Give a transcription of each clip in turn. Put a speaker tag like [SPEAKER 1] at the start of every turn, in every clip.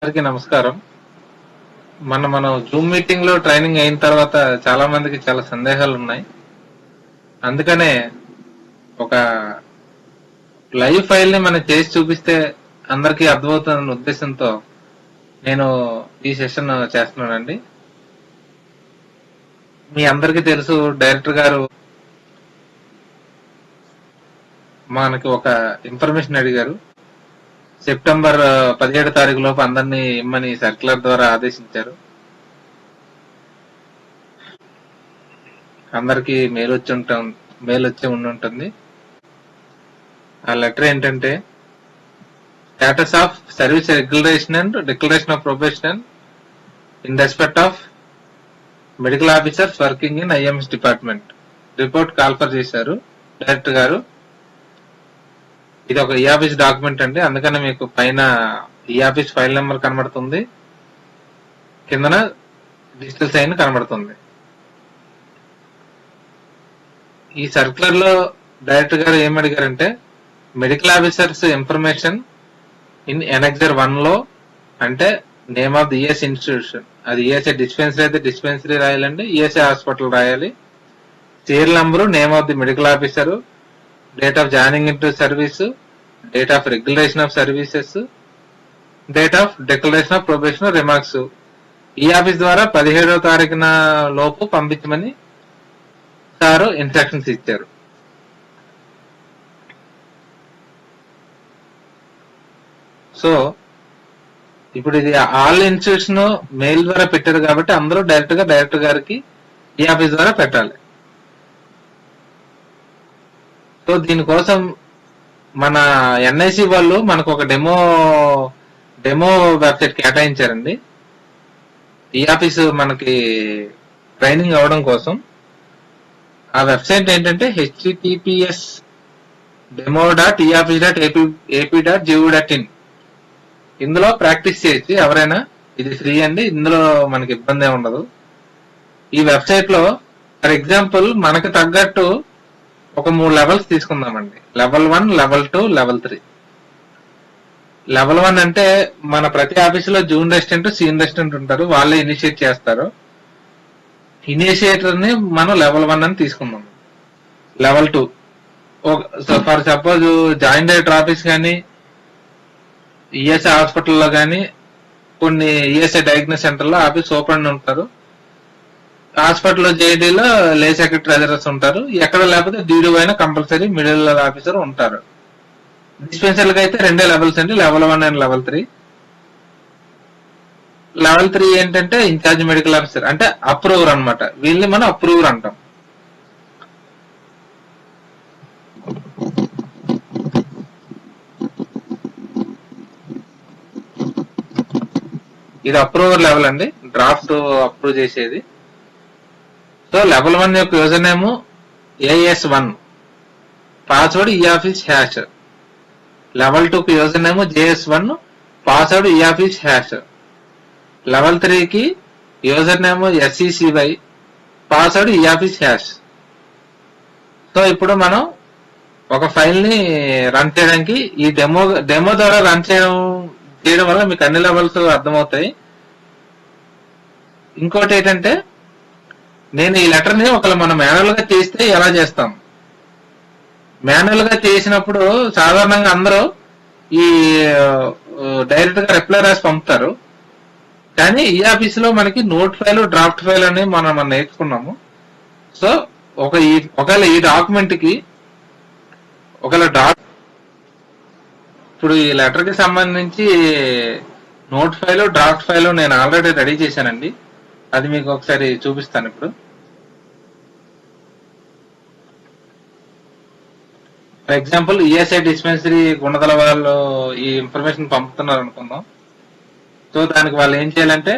[SPEAKER 1] అందరికీ నమస్కారం. మనం జూమ్ మీటింగ్ లో ట్రైనింగ్ అయిన తర్వాత చాలా మందికి చాలా సందేహాలు ఉన్నాయి. అందుకనే ఒక లైవ్ ఫైల్ ని మనం చేసి చూపిస్తే అందరికీ అర్థమవుతుందన్న ఉద్దేశంతో నేను ఈ సెషన్ చేస్తున్నానండి. మీ అందరికీ తెలుసు, డైరెక్టర్ గారు మనకి ఒక ఇన్ఫర్మేషన్ అడిగారు. సెప్టెంబర్ 17 తారీఖు లోపు అందరినీ ఇమ్మని సర్క్యులర్ ద్వారా ఆదేశించారు. అందరికి మెయిల్ వచ్చి ఉండుంటుంది. ఆ లెటర్ ఏంటంటే, status of service రెగ్యులరేషన్ and declaration of probation in respect of medical officers working in IMS department report call for చేశారు డైరెక్టర్ గారు. ఇది ఒక ఈఆఫీస్ డాక్యుమెంట్ అండి, అందుకని మీకు పైన ఈఆఫీస్ ఫైల్ నెంబర్ కనబడుతుంది, కిందన డిజిటల్ సైన్ కనబడుతుంది. ఈ సర్క్యులర్ లో డైరెక్టర్ గారు ఏమడిగారంటే, medical officers information in annexure 1 లో అంటే name of the ES institution, అది ఈఎస్ఐ డిస్పెన్సరీ అయితే డిస్పెన్సరీ రాయాలండి, ఈఎస్ఐ హాస్పిటల్ రాయాలి, serial number, name of the medical officer, date of joining into service, date of regulation of services, date of declaration of probation remarks. ఈ office ద్వారా 17వ తారీఖున లోపు పంపించమని సారు ఇన్స్ట్రక్షన్స్ ఇచ్చారు. సో ఇప్పుడు ఇది ఆల్ ఇన్స్టిట్యూషన్ మెయిల్ ద్వారా పెట్టారు కాబట్టి అందరూ డైరెక్ట్ గా డైరెక్టర్ గారికి ఈ ఆఫీస్ ద్వారా పెట్టాలి. సో దీనికోసం మన ఎన్ఐసి వాళ్ళు మనకు ఒక డెమో వెబ్సైట్ కేటాయించారండి. ఈ ఆఫీస్ మనకి ట్రైనింగ్ అవ్వడం కోసం. ఆ వెబ్సైట్ ఏంటంటే https://demo.eoffice.ap.gov.in. ఇందులో ప్రాక్టీస్ చేయొచ్చు ఎవరైనా, ఇది ఫ్రీ అండి, ఇందులో మనకి ఇబ్బంది ఏమి ఉండదు. ఈ వెబ్సైట్ లో ఫర్ ఎగ్జాంపుల్ మనకు తగ్గట్టు ఒక 3 లెవెల్స్ తీసుకుందామండి. Level 1, level 2, level 3. లెవెల్ 1 అంటే మన ప్రతి ఆఫీసులో జూన్ రెసిడెంట్, సీనియర్ రెసిడెంట్ ఉంటారు, వాళ్ళే ఇనిషియేట్ చేస్తారు. ఇనిషియేటర్ ని మనం లెవెల్ 1 అని తీసుకుందాం. Level 2 for suppose joint director office కానీ, ఈఎస్ఐ హాస్పిటల్లో కానీ, కొన్ని ఈఎస్ఐ డయాగ్నోస్ సెంటర్ లో ఆఫీస్ ఓపెన్ ఉంటారు. హాస్పిటల్లో జేడీలో లే సెక్రటరీ ట్రెజరర్స్ ఉంటారు. ఎక్కడ లేకపోతే డీడీ అయినా కంపల్సరీ మిడిల్ ఆఫీసర్ ఉంటారు. డిస్పెన్సరీకి అయితే 2 లెవెల్స్ అండి, లెవెల్ 1 అండ్ లెవెల్ 3. లెవెల్ 3 ఏంటంటే ఇన్ఛార్జ్ మెడికల్ ఆఫీసర్, అంటే అప్రూవర్ అనమాట. వీళ్ళని మనం అప్రూవర్ అంటాం. ఇది అప్రూవర్ లెవెల్ అండి, డ్రాఫ్ట్ అప్రూవ్ చేసేది. సో లెవెల్ 1 యొక్క user name AS1, password e office hash. Level 2 కి user name JS1, password e office hash. Level 3 కి user name SECY, password e office hash. So ఇప్పుడు మనం ఒక ఫైల్ ని రన్ చేయడానికి ఈ డెమో ద్వారా రన్ చేయడం వల్ల మీకు అన్ని లెవెల్స్ అర్థమవుతాయి. ఇంకోటి ఏంటంటే, నేను ఈ లెటర్ ని ఒకవేళ మనం మాన్యువల్ గా చేస్తే ఎలా చేస్తాం? మాన్యువల్ గా చేసినప్పుడు సాధారణంగా అందరూ ఈ డైరెక్ట్ గా రిప్లై రాసి పంపుతారు. కానీ ఈ ఆఫీస్ లో మనకి నోట్ ఫైల్, డ్రాఫ్ట్ ఫైల్ అని మనం నేర్చుకున్నాము. సో ఒకవేళ ఈ డాక్యుమెంట్ కి ఇప్పుడు ఈ లెటర్ కి సంబంధించి నోట్ ఫైల్, డ్రాఫ్ట్ ఫైల్ నేను ఆల్రెడీ రెడీ చేశానండి. అది మీకు ఒకసారి చూపిస్తాను. ఇప్పుడు for example ESI dispensary Gunadala వాళ్ళు ఈ ఇన్ఫర్మేషన్ పంపుతున్నారు అనుకుందాం. సో దానికి వాళ్ళు ఏం చేయాలంటే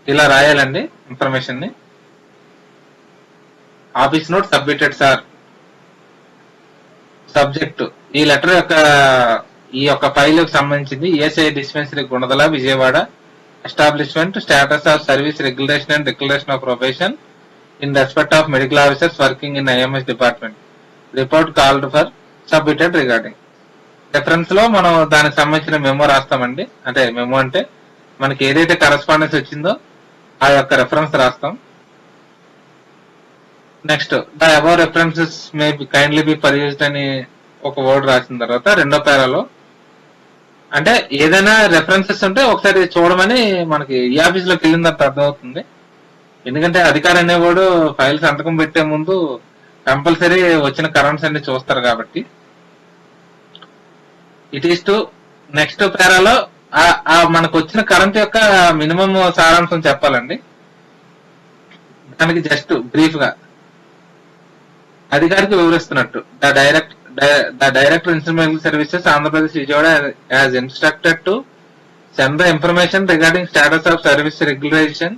[SPEAKER 1] ఇలా రాయాలండి ఇన్ఫర్మేషన్ ని. Office note submitted sir. Subject ఈ లెటర్ ఈ యొక్క ఫైల్ కి సంబంధించింది ESI dispensary Gunadala Vijayawada, establishment, status of service regulation and declaration of probation in respect of medical officers working in IMS department report called for submitted regarding. Reference లో మనం దానికి సంబంధించిన memo రాస్తామండి. అంటే మెమో అంటే మనకి ఏదైతే కరెస్పాండెన్స్ వచ్చిందో ఆ యొక్క రెఫరెన్స్ రాస్తాం. Next the above references may kindly be perused అని ఒక వర్డ్ రాసిన తర్వాత రెండో పేరాలో అంటే ఏదైనా రెఫరెన్సెస్ ఉంటే ఒకసారి చూడమని మనకి ఈ ఆఫీస్ లోకి వెళ్ళిన తర్వాత అర్థమవుతుంది. ఎందుకంటే అధికారి అనేవాడు ఫైల్ సంతకం పెట్టే ముందు కంపల్సరీ వచ్చిన కరెంట్స్ అన్ని చూస్తారు కాబట్టి. ఇట్ ఈస్ టు నెక్స్ట్ పేరాలో మనకు వచ్చిన కరెంట్ యొక్క మినిమం సారాంశం చెప్పాలండి. దానికి జస్ట్ బ్రీఫ్ గా అధికారికి వివరిస్తున్నట్టు the director instrumental services Andhra Pradesh Vijayawada as instructed to send the information regarding status of service regulation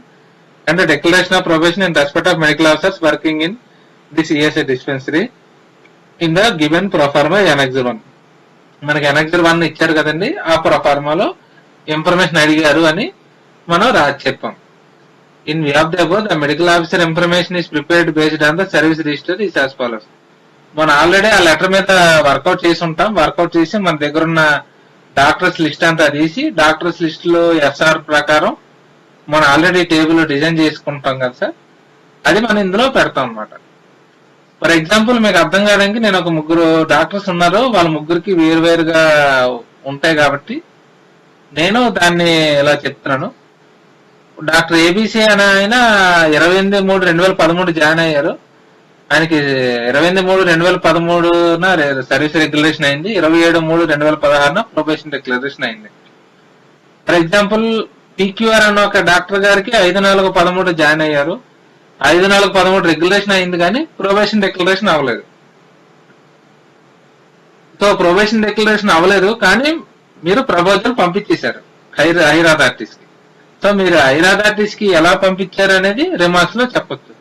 [SPEAKER 1] and declaration of probation in respect of medical officers working in this ESI dispensary in the given proforma annexure 1. మనకి annexure 1 ఇచ్చారు కదండి, ఆ ప్రొఫార్మాలో information అడిగారు అని మనం చెప్పాం. In view of the above, the medical officer information is prepared based on the service register is as follows. మనం already ఆ లెటర్ మీద వర్కౌట్ చేసి ఉంటాం. వర్కౌట్ చేసి మన దగ్గర ఉన్న డాక్టర్స్ లిస్ట్ అంతా తీసి డాక్టర్స్ లిస్ట్ లో ఎస్ఆర్ ప్రకారం మనం ఆల్రెడీ టేబుల్ డిజైన్ చేసుకుంటాం కదా సార్, అది మనం ఇందులో పెడతాం అనమాట. ఫర్ ఎగ్జాంపుల్ మీకు అర్థం కావడానికి నేను ఒక ముగ్గురు డాక్టర్స్ ఉన్నారు, వాళ్ళ ముగ్గురికి వేరువేరుగా ఉంటాయి కాబట్టి నేను దాన్ని ఇలా చెప్తున్నాను. డాక్టర్ ఏబీసీ అని ఆయన 28/3/2013 జాయిన్ అయ్యారు. ఆయనకి 28/3/2013 సర్వీస్ రెగ్యులేషన్ అయింది, 27/3/2016 ప్రొబేషన్ డిక్లరేషన్ అయింది. ఫర్ ఎగ్జాంపుల్ పీక్యూఆర్ అన్న ఒక డాక్టర్ గారికి 5/4/13 జాయిన్ అయ్యారు. 5/4/13 రెగ్యులేషన్ అయింది కానీ ప్రొబేషన్ డిక్లరేషన్ అవ్వలేదు. సో ప్రొబేషన్ డిక్లరేషన్ అవ్వలేదు కానీ మీరు ప్రపోజల్ పంపించేశారు హైర్ అథారిటీస్ కి. సో మీరు హైర్ అథారిటీస్ కి ఎలా పంపించారు అనేది రిమార్క్స్ లో చెప్పొచ్చు.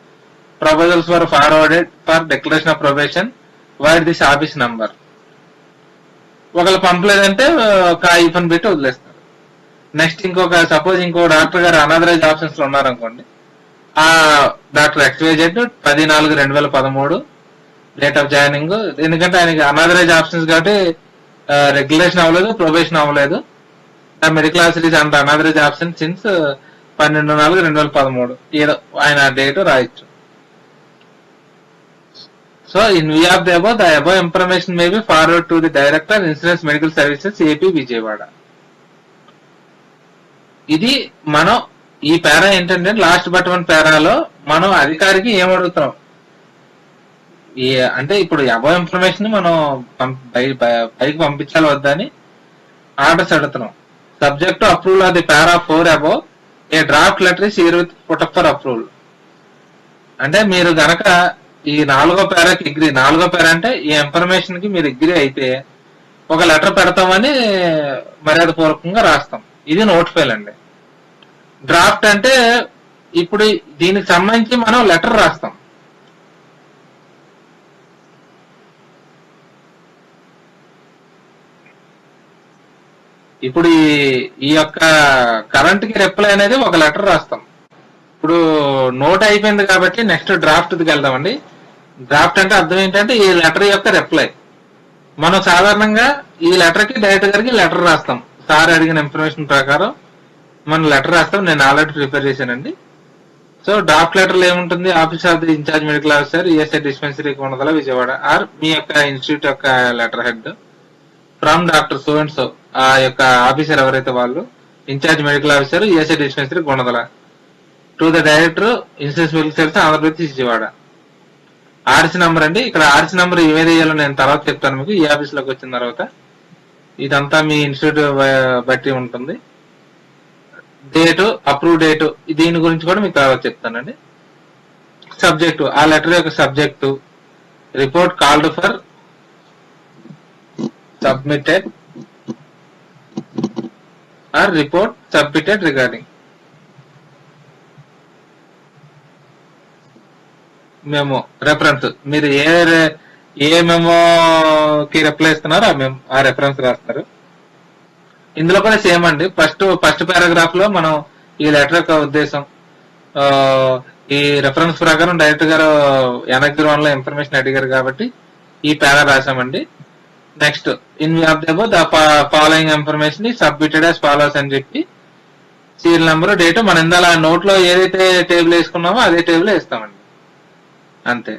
[SPEAKER 1] Proposals for forwarded for declaration of probation wide this office number. ఒకళ్ళు పంపలేదంటే ఒక ఐఫన్ పెట్టి వదిలేస్తారు. నెక్స్ట్ సపోజ్ ఇంకో డాక్టర్ గారు అనాథరైజ్ ఆప్షన్స్ లో ఉన్నారనుకోండి, ఆ doctor XYZ 10/4/2013 date of joining. ఎందుకంటే ఆయనకి అనాథరైజ్ ఆప్షన్స్ కాబట్టి రెగ్యులేషన్ అవ్వలేదు, ప్రొబేషన్ అవ్వలేదు. Medical officer is and unauthorised option since 12/4/2013 ఏదో ఆయన డేట్ రాయొచ్చు. So in view of the above, the above information may be forward to the director insurance medical services AP Vijayawada. ఇది మనం ఈ పేరా ఏంటంటే లాస్ట్ బట్ 1 పేరాలో మనం అధికారికి ఏమడుగుతున్నాం అంటే ఇప్పుడు అబౌవ్ ఇన్ఫర్మేషన్ మనం పైకి పంపించాలి వద్దని ఆర్డర్స్ అడుగుతున్నాం. Subject to approval of the para 4 above, a draft letter is here with put up for approval. అంటే మీరు గనక ఈ 4వ పేరాకి అగ్రీ, 4వ పేరా అంటే ఈ ఇన్ఫర్మేషన్ కి మీరు అగ్రీ అయితే ఒక లెటర్ పెడతామని మర్యాద పూర్వకంగా రాస్తాం. ఇది నోట్ ఫైల్ అండి. డ్రాఫ్ట్ అంటే ఇప్పుడు దీనికి సంబంధించి మనం లెటర్ రాస్తాం. ఇప్పుడు ఈ యొక్క కరెంట్ కి రిప్లై అనేది ఒక లెటర్ రాస్తాం. ఇప్పుడు నోట్ అయిపోయింది కాబట్టి నెక్స్ట్ డ్రాఫ్ట్ కి వెళ్దామండి. డ్రాఫ్ట్ అంటే అర్థం ఏంటంటే ఈ లెటర్ యొక్క రిప్లై. మనం సాధారణంగా ఈ లెటర్ కి డైరెక్టర్ గారికి లెటర్ రాస్తాం. సార్ అడిగిన ఇన్ఫర్మేషన్ ప్రకారం మనం లెటర్ రాస్తాం. నేను ఆల్రెడీ ప్రిపేర్ చేశానండి. సో డ్రాఫ్ట్ లెటర్ ఏముంటుంది, office of the incharge medical officer ESI dispensary Konidela Vijayawada are మీ యొక్క ఇన్స్టిట్యూట్ యొక్క letter head from doctor so and so, ఆ యొక్క ఆఫీసర్ ఎవరైతే వాళ్ళు incharge medical officer ESI dispensary Konidela to the director insurance medical service Andhra Pradesh Vijayawada. RC number అండి. ఇక్కడ RC number ఏది వేయాలో నేను తర్వాత చెప్తాను మీకు. ఈ ఆఫీస్ లోకి వచ్చిన తర్వాత ఇదంతా మీ ఇన్స్టిట్యూట్ బట్టి ఉంటుంది. డేటు, అప్రూవ్ డేటు, దీని గురించి కూడా మీకు తర్వాత చెప్తానండి. సబ్జెక్టు, ఆ లెటర్ యొక్క subject report called for submitted or report submitted regarding memo reference. మీరు ఏ మెమోకి రిప్లై ఇస్తున్నారో ఆ రెఫరెన్స్ రాస్తారు. ఇందులో కూడా సేమ్ అండి. ఫస్ట్ పారాగ్రాఫ్ లో మనం ఈ లెటర్ యొక్క ఉద్దేశం, ఈ రెఫరెన్స్ ప్రకారం డైరెక్టర్ గారు ఎనెక్సర్ 1 లో ఇన్ఫర్మేషన్ అడిగారు కాబట్టి ఈ పారా రాసామండి. Next in view of the following information submitted as follows అని చెప్పి సీరియల్ నెంబర్ డేట్ మన ఇందాల నోట్ లో ఏదైతే టేబుల్ వేసుకున్నామో అదే టేబుల్ వేస్తామండి, అంతే.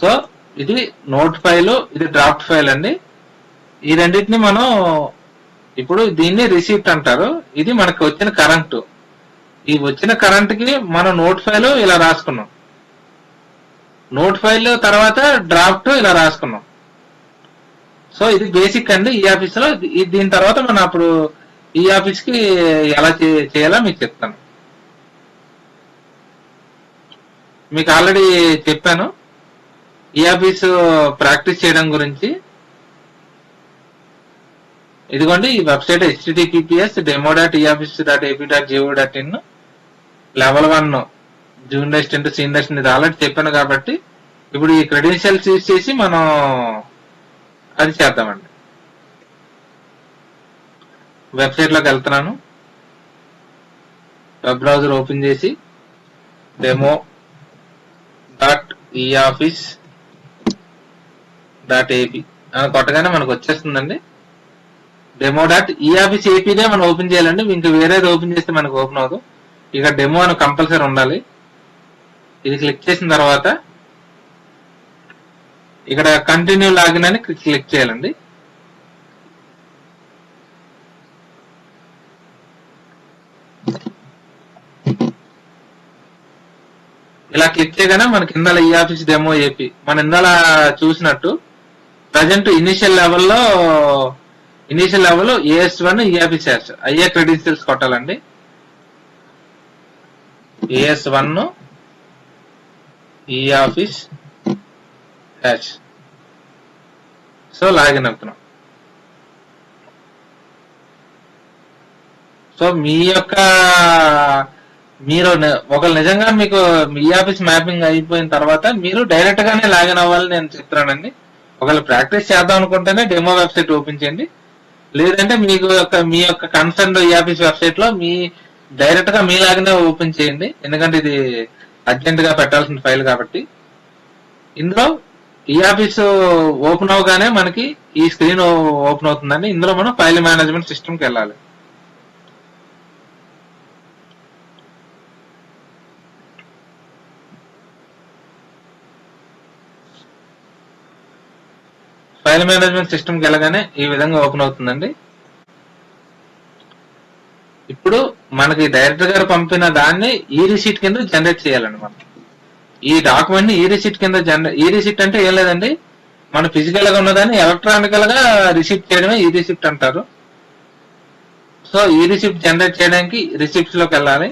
[SPEAKER 1] సో ఇది నోట్ ఫైల్, ఇది డ్రాఫ్ట్ ఫైల్ అండి. ఈ రెండింటిని మనం ఇప్పుడు దీన్ని రిసీప్ట్ అంటారు. ఇది మనకు వచ్చిన కరెంట్. ఈ వచ్చిన కరెంట్ కి మనం నోట్ ఫైల్ ఇలా రాసుకున్నాం, నోట్ ఫైల్ తర్వాత డ్రాఫ్ట్ ఇలా రాసుకున్నాం. సో ఇది బేసిక్ అండి ఈ ఆఫీస్ లో. దీని తర్వాత మనం అప్పుడు ఈ ఆఫీస్ కి ఎలా చేయాలో మీకు చెప్తాను. మీకు ఆల్రెడీ చెప్పాను ఈ ఆఫీస్ ప్రాక్టీస్ చేయడం గురించి. ఇదిగోండి ఈ website https://demo.eoffice.ap.go.in level 1 junior assistant, senior assistant ఇది ఆల్రెడీ చెప్పాను కాబట్టి ఇప్పుడు ఈ క్రెడెన్షియల్స్ యూజ్ చేసి మనం అది చేద్దామండి. వెబ్సైట్ లోకి వెళ్తున్నాను, వెబ్ బ్రౌజర్ ఓపెన్ చేసి demo.eoffice.ap అని కొట్టగానే మనకు వచ్చేస్తుందండి. demo.eoffice.ap మనం ఓపెన్ చేయాలండి, ఇంకా వేరేది ఓపెన్ చేస్తే మనకు ఓపెన్ అవ్వదు. ఇక డెమో అని కంపల్సరీ ఉండాలి. ఇది క్లిక్ చేసిన తర్వాత ఇక్కడ కంటిన్యూ లాగిన్ అని క్లిక్ చేయాలండి. ఇలా క్లిక్ చేయగానే మనకి ఇందాల ఈ ఆఫీస్ డెమో ఏపీ మన ఇందాల చూసినట్టు ప్రజెంట్ ఇనిషియల్ లెవెల్లో AS1 ఈ ఆఫీస్ అయ్యే క్రెడెన్షియల్స్ కొట్టాలండి. AS1 ఈ ఆఫీస్ హ్యాష్. సో లాగిన్ అవుతున్నాం. సో మీరు ఒకళ్ళు నిజంగా మీకు మీ ఆఫీస్ మ్యాపింగ్ అయిపోయిన తర్వాత మీరు డైరెక్ట్ గానే లాగిన్ అవ్వాలని నేను చెప్తున్నానండి. ఒకళ్ళు ప్రాక్టీస్ చేద్దాం అనుకుంటేనే డెమో వెబ్సైట్ ఓపెన్ చేయండి, లేదంటే మీ యొక్క కన్సర్న్ ఈ ఆఫీస్ వెబ్సైట్ లో మీ డైరెక్ట్ గా మీ లాగానే ఓపెన్ చేయండి. ఎందుకంటే ఇది అర్జెంట్ గా పెట్టాల్సిన ఫైల్ కాబట్టి. ఇందులో ఈ ఆఫీస్ ఓపెన్ అవగానే మనకి ఈ స్క్రీన్ ఓపెన్ అవుతుందండి. ఇందులో మనం ఫైల్ మేనేజ్మెంట్ సిస్టమ్కి వెళ్ళాలి. ఫైల్ మేనేజ్మెంట్ సిస్టమ్కి వెళ్ళగానే ఈ విధంగా ఓపెన్ అవుతుందండి. ఇప్పుడు మనకి డైరెక్టర్ గారు పంపిన దాన్ని ఈ రిసీట్ కింద జనరేట్ చేయాలండి. మనం ఈ డాక్యుమెంట్ ని ఈ రిసీట్ కింద ఈ రిసీట్ అంటే ఏం లేదండి, మన ఫిజికల్ గా ఉన్నదాన్ని ఎలక్ట్రానికల్ గా రిసీప్ట్ చేయడమే ఈ రిసీప్ట్ అంటారు. సో ఈ రిసీప్ట్ జనరేట్ చేయడానికి రిసీప్ట్స్ లోకి వెళ్ళాలి.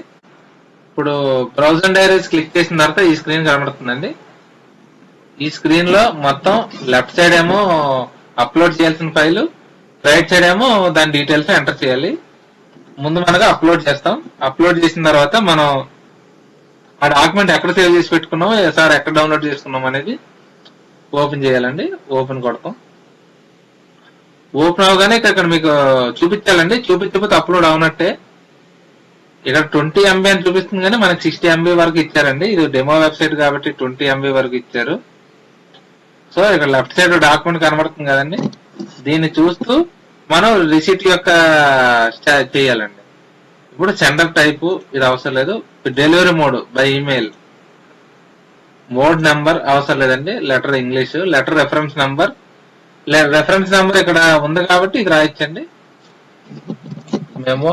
[SPEAKER 1] ఇప్పుడు బ్రౌజర్ డైరీస్ క్లిక్ చేసిన తర్వాత ఈ స్క్రీన్ కనబడుతుందండి. ఈ స్క్రీన్ లో మొత్తం లెఫ్ట్ సైడ్ ఏమో అప్లోడ్ చేయాల్సిన ఫైల్, రైట్ సైడ్ ఏమో దాని డీటెయిల్స్ ఎంటర్ చేయాలి. ముందు మనగా అప్లోడ్ చేస్తాం. అప్లోడ్ చేసిన తర్వాత మనం ఆ డాక్యుమెంట్ ఎక్కడ సేవ్ చేసి పెట్టుకున్నాం, సార్ ఎక్కడ డౌన్లోడ్ చేసుకున్నాం అనేది ఓపెన్ చేయాలండి. ఓపెన్ కొడతాం. ఓపెన్ అవగానే ఇక్కడ మీకు చూపించాలండి, చూపించకపోతే అప్లోడ్ అవునట్టే. ఇక్కడ 20 MB అని చూపిస్తుంది కానీ మనకి 60 MB వరకు ఇచ్చారండి. ఇది డెమో వెబ్సైట్ కాబట్టి 20 MB వరకు ఇచ్చారు. సో ఇక్కడ లెఫ్ట్ సైడ్ డాక్యుమెంట్ కనబడుతుంది కదండి, దీన్ని చూస్తూ మనం రిసీట్ యొక్క చేయాలండి. ఇప్పుడు సెండర్ టైప్ ఇది అవసరం లేదు. Delivery mode by email, mode number అవసరం లేదండి. Letter English, letter reference number. Reference number ఇక్కడ ఉంది కాబట్టి ఇది రాయించండి. మేము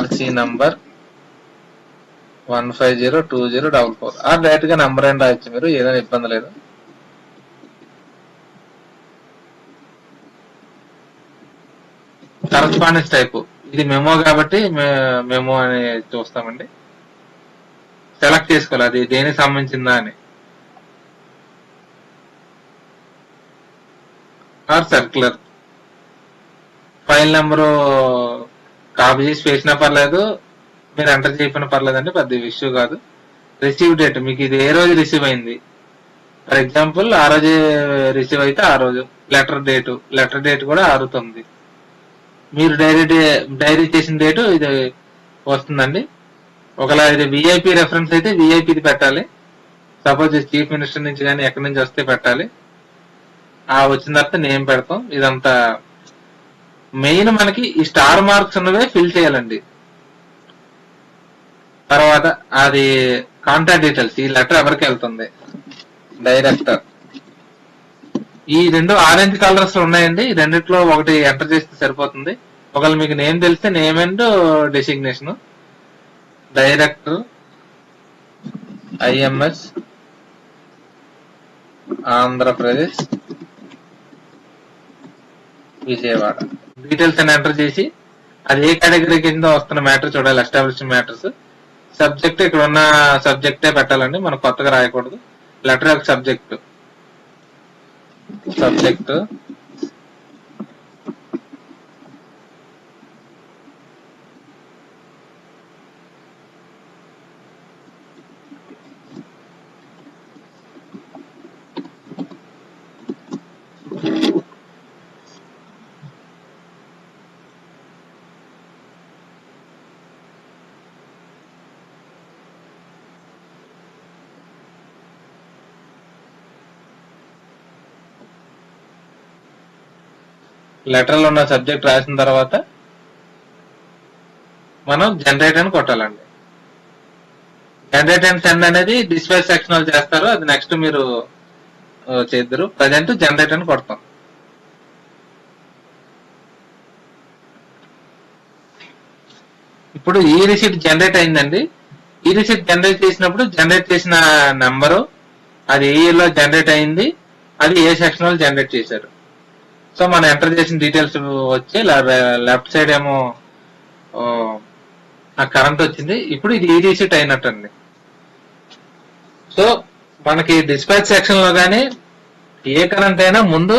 [SPEAKER 1] RC నంబర్ 1502044 డైరెక్ట్ గా నంబర్ అని రాయొచ్చు, మీరు ఏదైనా ఇబ్బంది లేదు. కరస్పాండెన్స్ టైప్ ఇది మెమో కాబట్టి మెమో అని చూస్తామండి. సెలెక్ట్ చేసుకోవాలి అది దేనికి సంబంధించిందా అని. సర్క్యులర్ ఫైల్ నెంబరు కాపీ చేసి వేసినా పర్లేదు, మీరు ఎంటర్ చేయకపోయినా పర్లేదండి, పెద్ద ఇష్యూ కాదు. రిసీవ్ డేట్ మీకు ఇది ఏ రోజు రిసీవ్ అయింది, ఫర్ ఎగ్జాంపుల్ ఆ రోజు రిసీవ్ అయితే ఆ రోజు. లెటర్ డేట్ కూడా 6/9. మీరు డైరీ చేసిన డేటు ఇది వస్తుందండి. ఒకవేళ ఇది విఐపి రెఫరెన్స్ అయితే విఐపిది పెట్టాలి. సపోజ్ చీఫ్ మినిస్టర్ నుంచి కానీ ఎక్కడి నుంచి వస్తే పెట్టాలి. ఆ వచ్చిన తర్వాత నేమ్ పెడతాం. ఇదంతా మెయిన్ మనకి ఈ స్టార్ మార్క్స్ ఉన్నవే ఫిల్ చేయాలండి. తర్వాత అది కాంటాక్ట్ డీటెయిల్స్, ఈ లెటర్ ఎవరికి వెళ్తుంది, డైరెక్టర్. ఈ రెండు ఆరెంజ్ కలర్స్ ఉన్నాయండి. ఈ రెండిట్లో ఒకటి ఎంటర్ చేస్తే సరిపోతుంది. ఒకవేళ మీకు నేమ్ తెలిస్తే name and designation. Director IMS Andhra Pradesh Vijayawada. Details అని ఎంటర్ చేసి అది ఏ కేటగిరీ కింద వస్తున్న మ్యాటర్ చూడాలి. Established matters. సబ్జెక్ట్ ఇక్కడ ఉన్న సబ్జెక్టే పెట్టాలండి, మనం కొత్తగా రాయకూడదు. లెటర్ యొక్క సబ్జెక్ట్ లెటర్ లో ఉన్న సబ్జెక్ట్ రాసిన తర్వాత మనం జనరేట్ అని కొట్టాలండి. జనరేట్ అండ్ సెండ్ అనేది డిస్పాచ్ సెక్షన్ వాళ్ళు చేస్తారు, అది నెక్స్ట్ మీరు చేద్దరు. ప్రజెంట్ జనరేట్ అని కొడతాం. ఇప్పుడు ఈ రిసిప్ట్ జనరేట్ అయిందండి. ఈ రిసిప్ట్ జనరేట్ చేసినప్పుడు జనరేట్ చేసిన నెంబరు, అది ఏ ఇయర్ లో జనరేట్ అయింది, అది ఏ సెక్షన్ వాళ్ళు జనరేట్ చేశారు. సో మనం ఎంటర్ చేసిన డీటెయిల్స్ వచ్చి లెఫ్ట్ సైడ్ ఏమో ఆ కరెంట్ వచ్చింది. ఇప్పుడు ఇది ఈ రిసిప్ట్ అయినట్టండి. సో మనకి డిస్పాచ్ సెక్షన్ లో కానీ ఏ కరెంట్ అయినా ముందు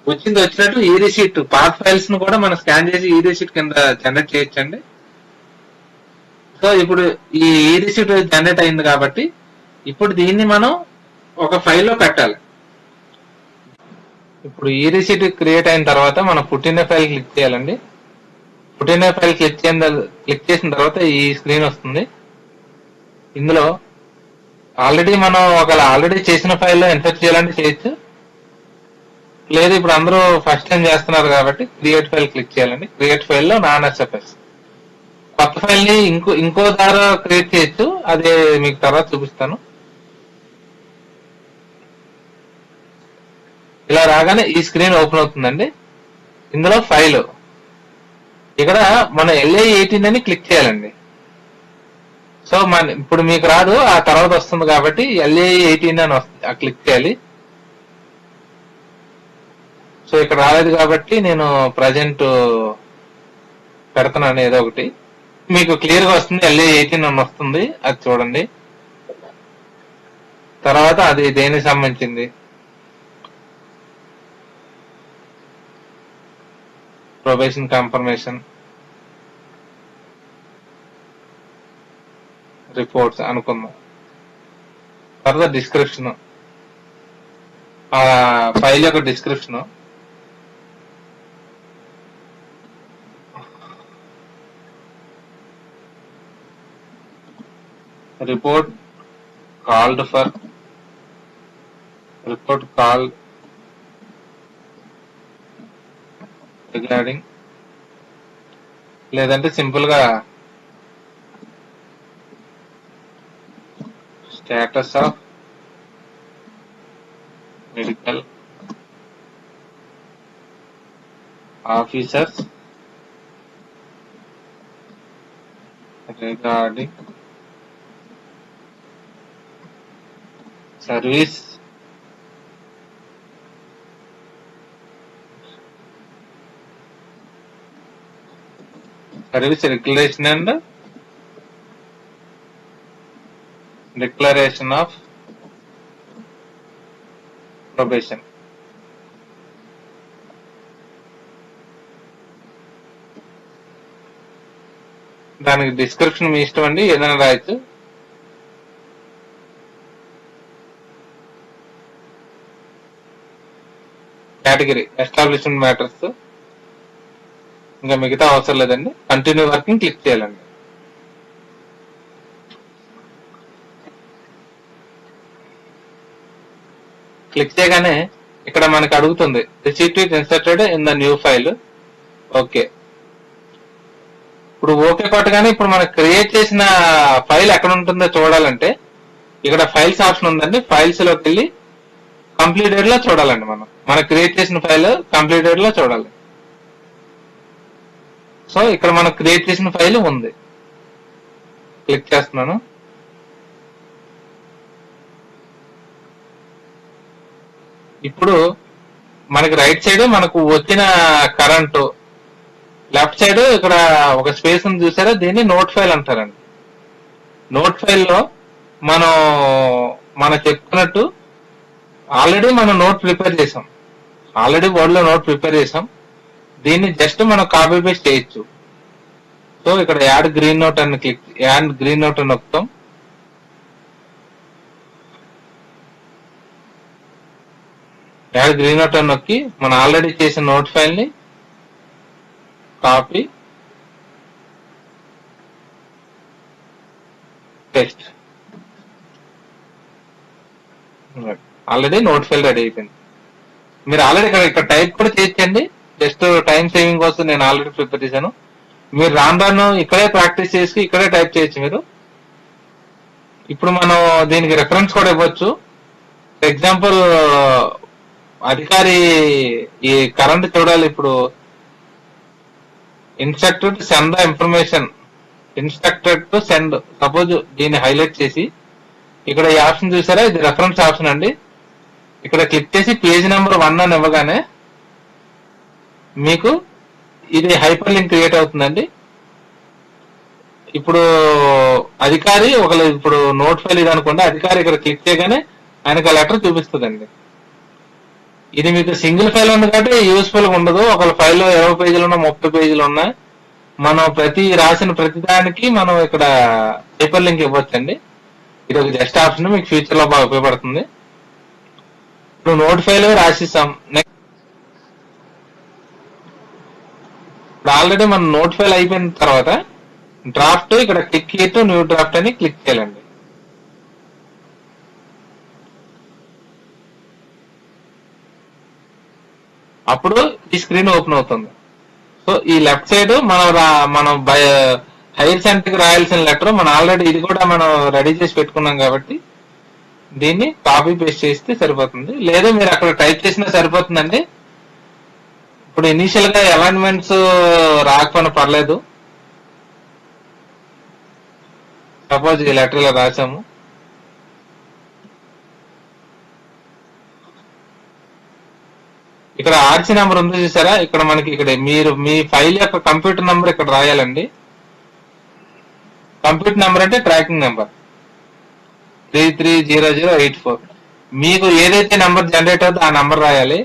[SPEAKER 1] వచ్చినట్టు ఈ రిసిప్ట్ పాత్ ఫైల్స్ ను కూడా మనం స్కాన్ చేసి ఈ రిసిప్ట్ కింద జనరేట్ చేయొచ్చండి. సో ఇప్పుడు ఈ రిసిప్ట్ జనరేట్ అయింది కాబట్టి ఇప్పుడు దీన్ని మనం ఒక ఫైల్లో పెట్టాలి. ఇప్పుడు ఈ రిసిప్ట్ క్రియేట్ అయిన తర్వాత మనం పుట్టిన ఫైల్ క్లిక్ చేయాలండి. పుట్టిన ఫైల్ క్లిక్ చేసిన తర్వాత ఈ స్క్రీన్ వస్తుంది. ఇందులో మనం ఆల్రెడీ చేసిన ఫైల్లో ఇన్సర్ట్ చేయాలంటే చేయొచ్చు, లేదు ఇప్పుడు అందరూ ఫస్ట్ టైం చేస్తున్నారు కాబట్టి క్రియేట్ ఫైల్ క్లిక్ చేయాలండి. క్రియేట్ ఫైల్లో నాన్ ఎస్ఎఫ్ఎస్ కొత్త ఫైల్ ని ఇంకో ద్వారా క్రియేట్ చేయొచ్చు, అదే మీకు తర్వాత చూపిస్తాను. ఇలా రాగానే ఈ స్క్రీన్ ఓపెన్ అవుతుందండి. ఇందులో ఫైల్ ఇక్కడ మనం LA18 అని క్లిక్ చేయాలండి. సో ఇప్పుడు మీకు రాదు, ఆ తర్వాత వస్తుంది కాబట్టి LA18 అని క్లిక్ చేయాలి. సో ఇక్కడ రాలేదు కాబట్టి నేను ప్రజెంట్ పెడుతున్నాను ఏదో ఒకటి. మీకు క్లియర్ గా వస్తుంది, LA18 అని వస్తుంది, అది చూడండి. తర్వాత అది దేనికి సంబంధించింది, ప్రొబేషన్ కన్ఫర్మేషన్ రిపోర్ట్స్ అనుకుందాం. తర్వాత డిస్క్రిప్షన్, ఆ ఫైల్ యొక్క డిస్క్రిప్షన్, రిపోర్ట్ కాల్డ్ రిగార్డింగ్, లేదంటే సింపుల్ గా status of medical officers regarding service regulation and declaration of probation. దానికి డిస్క్రిప్షన్ మీ ఇష్టం అండి, ఏదైనా రాయొచ్చు. కేటగిరీ ఎస్టాబ్లిష్మెంట్ మ్యాటర్స్, ఇంకా మిగతా అవసరం లేదండి. కంటిన్యూ వర్కింగ్ క్లిక్ చేయాలండి. క్లిక్ చేయగానే ఇక్కడ మనకి అడుగుతుంది receipt it inserted in the new file. Okay, ఇప్పుడు ఓకే కొట్టగానే ఇప్పుడు మనం క్రియేట్ చేసిన ఫైల్ ఎక్కడ ఉంటుందో చూడాలంటే ఇక్కడ ఫైల్స్ ఆప్షన్ ఉందండి. ఫైల్స్ లోకి వెళ్ళి కంప్లీటెడ్ లో చూడాలండి. మనం క్రియేట్ చేసిన ఫైల్ కంప్లీటెడ్ లో చూడాలి. సో ఇక్కడ మనం క్రియేట్ చేసిన ఫైల్ ఉంది. క్లిక్ చేస్తున్నాను. ఇప్పుడు మనకి రైట్ సైడ్ మనకు వచ్చిన కరెంటు, లెఫ్ట్ సైడ్ ఇక్కడ ఒక స్పేస్ ఉంది చూసారా, దీన్ని నోట్ ఫైల్ అంటారండి. నోట్ ఫైల్ లో మనం చెప్పుకున్నట్టు ఆల్రెడీ మనం నోట్ ప్రిపేర్ చేసాం. ఆల్రెడీ వర్డ్ లో నోట్ ప్రిపేర్ చేసాం. దీన్ని జస్ట్ మనం కాపీ పేస్ట్ చేయొచ్చు. సో ఇక్కడ యాడ్ గ్రీన్ నోట్ అని నొక్కుతాం. యాడ్ గ్రీన్ నోట్ అని నొక్కి మనం ఆల్రెడీ చేసిన నోట్ ఫైల్ ని copy paste. Already note file ready అయిపోయింది. మీరు ఆల్రెడీ ఇక్కడ టైప్ కూడా చేయొచ్చండి. జస్ట్ టైం సేవింగ్ కోసం నేను ఆల్రెడీ ప్రిపేర్ చేశాను. మీరు రాను ఇక్కడే ప్రాక్టీస్ చేసి ఇక్కడే టైప్ చేయొచ్చు మీరు. ఇప్పుడు మనం దీనికి రెఫరెన్స్ కూడా ఇవ్వచ్చు. ఫర్ ఎగ్జాంపుల్ అధికారి ఈ కరెంట్ చూడాలి. ఇప్పుడు instructed to send the information, instructed to send. Suppose దీన్ని హైలైట్ చేసి ఇక్కడ ఈ ఆప్షన్ చూసారా, ఇది రెఫరెన్స్ ఆప్షన్ అండి. ఇక్కడ క్లిక్ చేసి పేజ్ నెంబర్ 1 అని ఇవ్వగానే మీకు ఇది హైపర్ లింక్ క్రియేట్ అవుతుందండి. ఇప్పుడు అధికారి ఇప్పుడు నోట్ ఫైల్ ఇది అనుకోండి, అధికారి ఇక్కడ క్లిక్ చేయగానే ఆయనకు లెటర్ చూపిస్తుందండి. ఇది మీకు సింగిల్ ఫైల్ ఉంది కాబట్టి యూస్ఫుల్ గా ఉండదు. ఒక ఫైల్లో 20 పేజీలు ఉన్నా 30 పేజీలు ఉన్నా మనం రాసిన ప్రతి దానికి మనం ఇక్కడ హైపర్ లింక్ ఇవ్వచ్చండి. ఇది ఒక జస్ట్ ఆప్షన్, మీకు ఫ్యూచర్ లో బాగా ఉపయోగపడుతుంది. ఇప్పుడు నోట్ ఫైల్ రాసిస్తాం. నెక్స్ట్ ఇప్పుడు ఆల్రెడీ మన నోట్ ఫైల్ అయిపోయిన తర్వాత డ్రాఫ్ట్, ఇక్కడ click here to new draft అని క్లిక్ చేయాలండి. అప్పుడు ఈ స్క్రీన్ ఓపెన్ అవుతుంది. సో ఈ లెఫ్ట్ సైడ్ మనం హైర్ సెంటర్ కి రాయాల్సిన లెటర్ మనం ఆల్రెడీ ఇది కూడా మనం రెడీ చేసి పెట్టుకున్నాం కాబట్టి దీన్ని కాపీ పేస్ట్ చేస్తే సరిపోతుంది. లేదా మీరు అక్కడ టైప్ చేసినా సరిపోతుందండి. ఇప్పుడు ఇనీషియల్ గా అలైన్మెంట్స్ రాకపోయినా పర్లేదు. సపోజ్ ఈ లెటర్ ఇలా రాసాము. ఇక్కడ ఆర్సీ నెంబర్ ఉంది చూసారా, ఇక్కడ మనకి ఇక్కడ మీరు మీ ఫైల్ యొక్క కంప్యూటర్ నెంబర్ ఇక్కడ రాయాలండి. కంప్యూటర్ నెంబర్ అంటే ట్రాకింగ్ నెంబర్ 330084. మీకు ఏదైతే నెంబర్ జనరేట్ అవుతుందో ఆ నెంబర్ రాయాలి.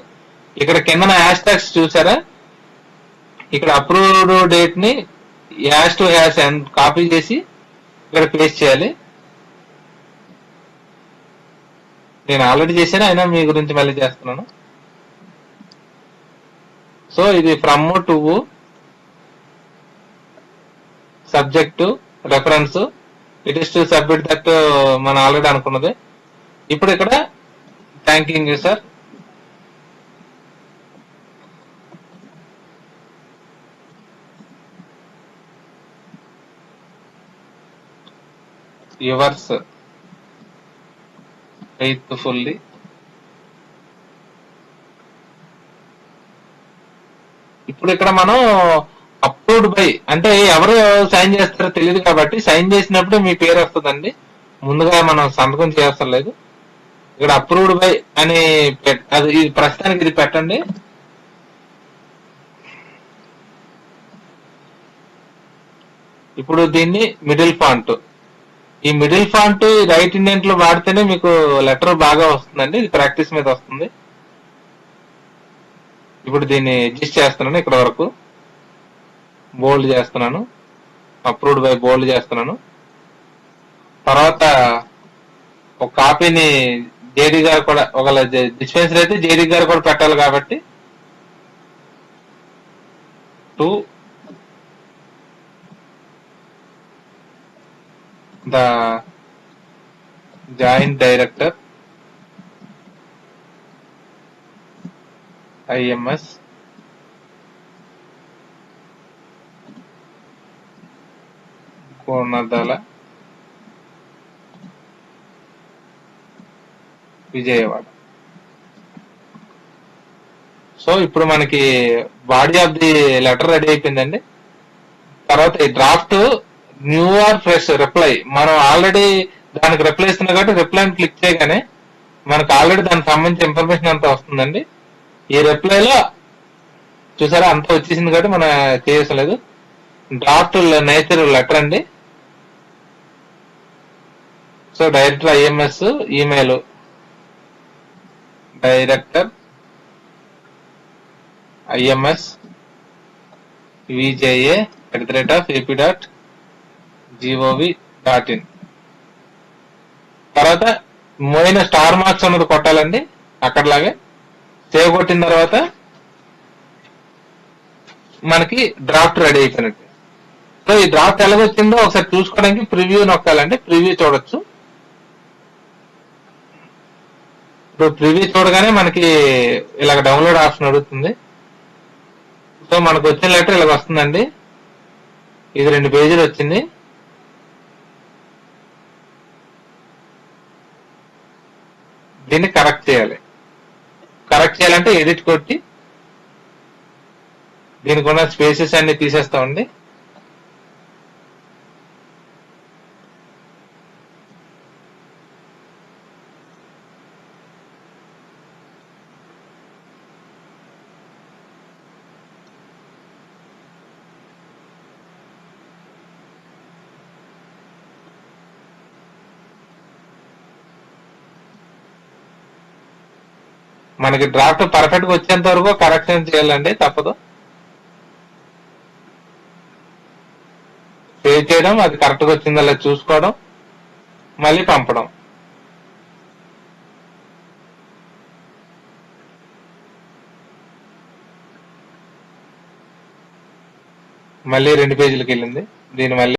[SPEAKER 1] ఇక్కడ కింద హ్యాష్ ట్యాగ్స్ చూసారా, ఇక్కడ అప్రూవ్డ్ డేట్ ని హ్యాష్ టు హ్యాష్ కాపీ చేసి ఇక్కడ పేస్ట్ చేయాలి. నేను ఆల్రెడీ చేశాను, అయినా మీ గురించి మళ్ళీ చేస్తున్నాను. సో ఇది from to subject reference, it is to submit that మనం ఆల్రెడీ అనుకున్నది. ఇప్పుడు ఇక్కడ thanking you sir, yours faithfully. ఇప్పుడు ఇక్కడ మనం అప్రూవ్డ్ బై అంటే ఎవరు సైన్ చేస్తారో తెలియదు కాబట్టి సైన్ చేసినప్పుడు మీ పేరు వస్తుందండి. ముందుగా మనం సంతకం చేయాల్సిన లేదు. ఇక్కడ అప్రూవ్డ్ బై అని అది ప్రస్తుతానికి ఇది పెట్టండి. ఇప్పుడు దీన్ని మిడిల్ ఫాంట్, ఈ మిడిల్ ఫాంట్ రైట్ ఇండెంట్ లో వాడితేనే మీకు లెటర్ బాగా వస్తుందండి. ఇది ప్రాక్టీస్ మీద వస్తుంది. ఇప్పుడు దీన్ని అడ్జస్ట్ చేస్తున్నాను, ఇక్కడ వరకు బోల్డ్ చేస్తున్నాను, అప్రూవ్డ్ బై బోల్డ్ చేస్తున్నాను. తర్వాత ఒక కాపీని జేడీ గారు కూడా, ఒకవేళ డిస్పెన్సర్ అయితే జేడీ గారు కూడా పెట్టాలి కాబట్టి to the joint director IMS Konadala Vijayawada. So ఇప్పుడు మనకి body of the letter ready అయిపోయిందండి. తర్వాత ఈ draft new or fresh reply, మనం ఆల్రెడీ దానికి రిప్లై ఇస్తున్నాం కాబట్టి రిప్లై క్లిక్ చేయగానే మనకు ఆల్రెడీ దానికి సంబంధించిన ఇన్ఫర్మేషన్ అంతా వస్తుందండి. ఈ రిప్లైలో చూసారా అంతా వచ్చేసింది కాబట్టి మనం చేయలేదు. డ్రాఫ్ట్ నేచర్ లెటర్ అండి. So director IMS email director IMS vja@ap.gov.in. తర్వాత మోయిన స్టార్ మార్క్స్ అన్నది కొట్టాలండి అక్కడలాగే. సేవ్ కొట్టిన తర్వాత మనకి డ్రాఫ్ట్ రెడీ అయిపోయినట్టు. సో ఈ డ్రాఫ్ట్ ఎలాగొచ్చిందో ఒకసారి చూసుకోవడానికి ప్రివ్యూ నొక్కాలండి. ప్రివ్యూ చూడొచ్చు. ఇప్పుడు ప్రివ్యూ చూడగానే మనకి ఇలాగ డౌన్లోడ్ ఆప్షన్ అడుగుతుంది. సో మనకు వచ్చిన లెటర్ ఇలాగ వస్తుందండి. ఇది 2 పేజీలు వచ్చింది. దీన్ని కరెక్ట్ చేయాలి. కరెక్ట్ చేయాలంటే ఎడిట్ కొట్టి దీనికి ఉన్న స్పేసెస్ అన్ని తీసేస్తామండి. మనకి డ్రాఫ్ట్ పర్ఫెక్ట్ గా వచ్చేంత వరకు కరెక్షన్ చేయాలండి, తప్పదు. సేవ్ చేయడం, అది కరెక్ట్ గా వచ్చిందా లేదా చూసుకోవడం, మళ్ళీ పంపడం. మళ్ళీ 2 పేజీలకు వెళ్ళింది. దీన్ని మళ్ళీ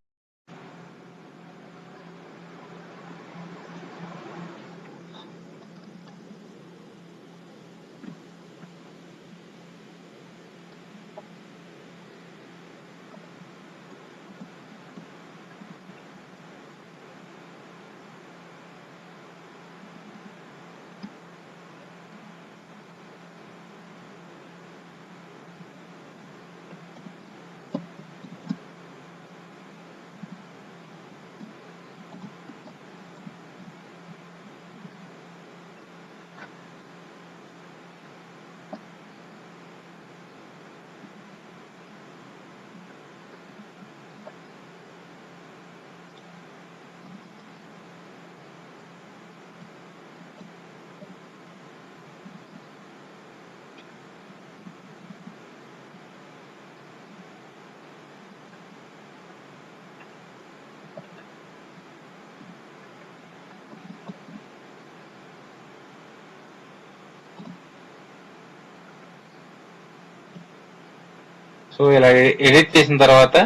[SPEAKER 1] సో ఇలా ఎడిట్ చేసిన తర్వాత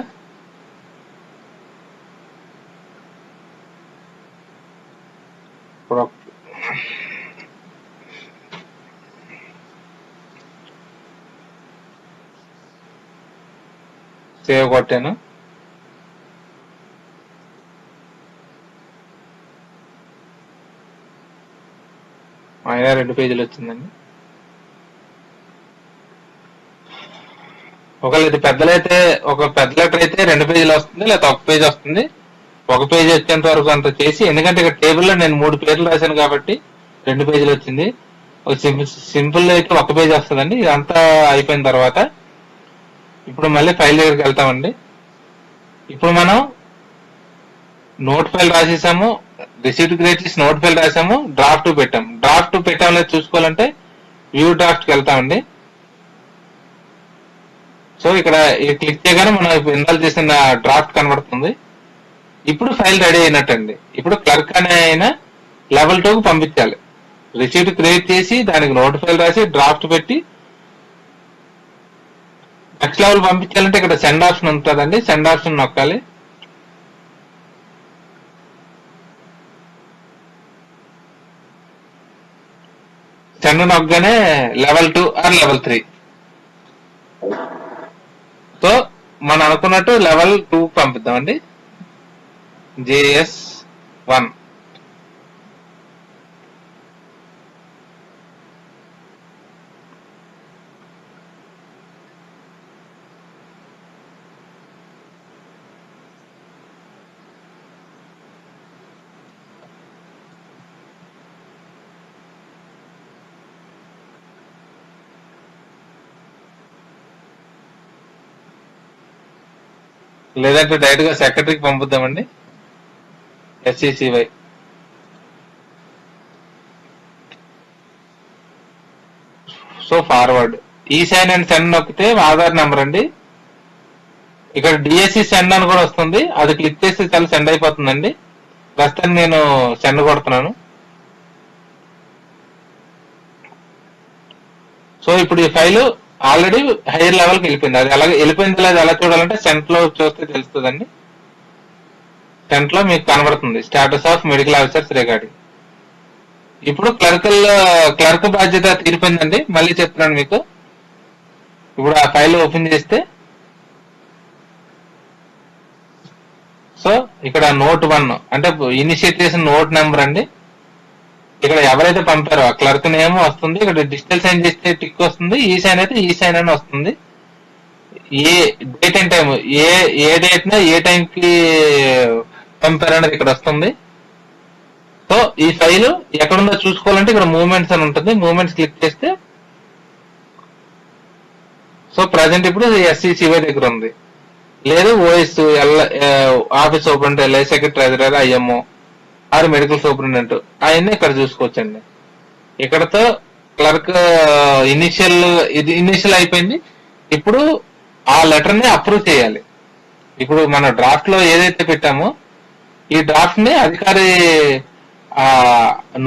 [SPEAKER 1] ఇప్పుడు సేవ్ కొట్టాను. అయినా 2 పేజీలు వచ్చిందండి. ఒకవేళ ఇది పెద్దలైతే, ఒక పెద్ద లెటర్ అయితే 2 పేజీలు వస్తుంది, లేదా 1 పేజీ వస్తుంది. 1 పేజీ వచ్చేంత వరకు అంత చేసి, ఎందుకంటే ఇక్కడ టేబుల్లో నేను 3 పేర్లు రాశాను కాబట్టి 2 పేజీలు వచ్చింది. ఒక సింపుల్ అయితే 1 పేజీ వస్తుందండి. ఇదంతా అయిపోయిన తర్వాత ఇప్పుడు మళ్ళీ ఫైల్ దగ్గరికి వెళ్తామండి. ఇప్పుడు మనం నోట్ ఫైల్ రాసేసాము, రిసీవ్డ్ గ్రేట్స్ నోట్ ఫైల్ రాసాము, డ్రాఫ్ట్ పెట్టాం. డ్రాఫ్ట్ పెట్టాం లేదా చూసుకోవాలంటే వ్యూ డ్రాఫ్ట్ కి వెళ్తామండి. సో ఇక్కడ క్లిక్ చేయగానే మనం ఇన్స్టాల్ చేసిన డ్రాఫ్ట్ కనబడుతుంది. ఇప్పుడు ఫైల్ రెడీ అయినట్టండి. ఇప్పుడు క్లర్క్ అనే ఆయన లెవెల్ 2 కు పంపించాలి. రిసీవ్డ్ క్రియేట్ చేసి దానికి నోట్ ఫైల్ రాసి డ్రాఫ్ట్ పెట్టి నెక్స్ట్ లెవెల్ పంపించాలంటే ఇక్కడ సెండ్ ఆప్షన్ ఉంటుందండి. సెండ్ ఆప్షన్ నొక్కాలి. సెండ్ నొక్కగానే లెవెల్ 2 ఆర్ లెవెల్ 3. సో మనం అనుకున్నట్టు లెవెల్ 2 పంపిద్దామండి. JS1. లేదంటే డైరెక్ట్ గా సెక్రటరీకి పంపుద్దామండి. SECY. సో ఫార్వర్డ్ ఈ సైన్ అండ్ సెండ్ నొక్కితే ఆధార్ నెంబర్ అండి. ఇక్కడ DSC సెండ్ అని కూడా వస్తుంది, అది క్లిక్ చేస్తే చాలా సెండ్ అయిపోతుందండి. ప్రస్తుతం నేను సెండ్ కొడుతున్నాను. సో ఇప్పుడు ఈ ఫైల్ ఆల్రెడీ హైయర్ లెవెల్కి వెళ్ళిపోయింది. అది ఎలా వెళ్ళిపోయింది లేదు ఎలా చూడాలంటే సెంట్ లో చూస్తే తెలుస్తుందండి. సెంట్ లో మీకు కనబడుతుంది status of medical officers regarding. ఇప్పుడు క్లర్క్ బాధ్యత తీరిపోయిందండి. మళ్ళీ చెప్తున్నాను మీకు. ఇప్పుడు ఆ ఫైల్ ఓపెన్ చేస్తే సో ఇక్కడ నోట్ 1 అంటే ఇనిషియేట్ చేసిన నోట్ నెంబర్ అండి. ఇక్కడ ఎవరైతే పంపారో ఆ క్లర్క్ నేమ్ వస్తుంది. ఇక్కడ డిజిటల్ సైన్ చేస్తే టిక్ వస్తుంది. ఈ సైన్ అయితే ఈ సైన్ అని వస్తుంది. ఏ డేట్ అండ్ టైం ఏ డేట్ న ఏ టైం కి పంపారనేది ఇక్కడ వస్తుంది. సో ఈ ఫైల్ ఎక్కడుందో చూసుకోవాలంటే ఇక్కడ మూవ్మెంట్స్ అని ఉంటుంది. మూవ్మెంట్స్ క్లిక్ చేస్తే సో ప్రజెంట్ ఇప్పుడు SECY దగ్గర ఉంది. లేదు OS office superintendent, secretary treasurer, IMO or medical superintendent అవన్నీ ఇక్కడ చూసుకోవచ్చండి. ఇక్కడతో క్లర్క్ ఇనిషియల్ అయిపోయింది. ఇప్పుడు ఆ లెటర్ ని అప్రూవ్ చేయాలి. ఇప్పుడు మన డ్రాఫ్ట్ లో ఏదైతే పెట్టామో ఈ డ్రాఫ్ట్ ని అధికారి